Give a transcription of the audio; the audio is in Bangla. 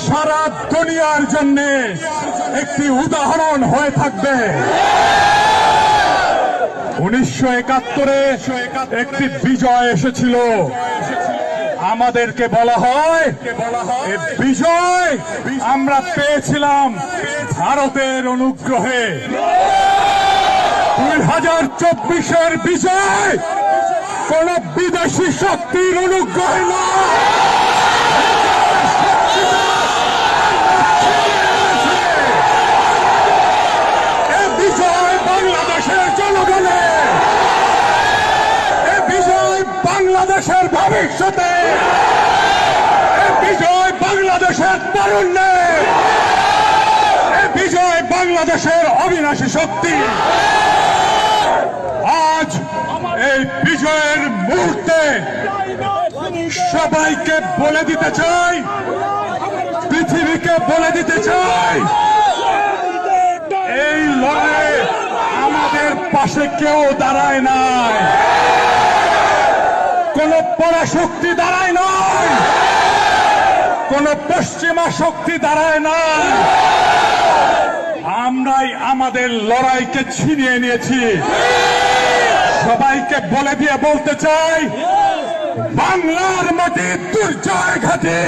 সারা দুনিয়ার জন্য একটি উদাহরণ হয়ে থাকবে। 1971-এ একটি বিজয় এসেছিল, আমাদেরকে বলা হয় এই বিজয় আমরা পেয়েছিলাম ভারতের অনুগ্রহে। 2024-এর বিজয় কোন বিদেশি শক্তির অনুগ্রহে নয়, এই বিজয় বাংলাদেশের জনগণের, এই বিজয় বাংলাদেশের ভবিষ্যতে, এই বিজয় বাংলাদেশের তারুণ্যে, এই বিজয় বাংলাদেশের অবিনাশী শক্তি। আজ এই বিজয়ের মুহূর্তে সবাইকে বলে দিতে চাই, পৃথিবীকে বলে দিতে চাই, এই লড়াইয়ে আমাদের পাশে কেউ দাঁড়ায় নাই, কোন পরাশক্তি দাঁড়ায় নাই, কোন পশ্চিমা শক্তি দাঁড়ায় নাই। আমরাই আমাদের লড়াইকে ছিনিয়ে নিয়েছি। সবাইকে বলে দিয়ে বলতে চাই, বাংলার মাটি দুর্জয় ঘাটে।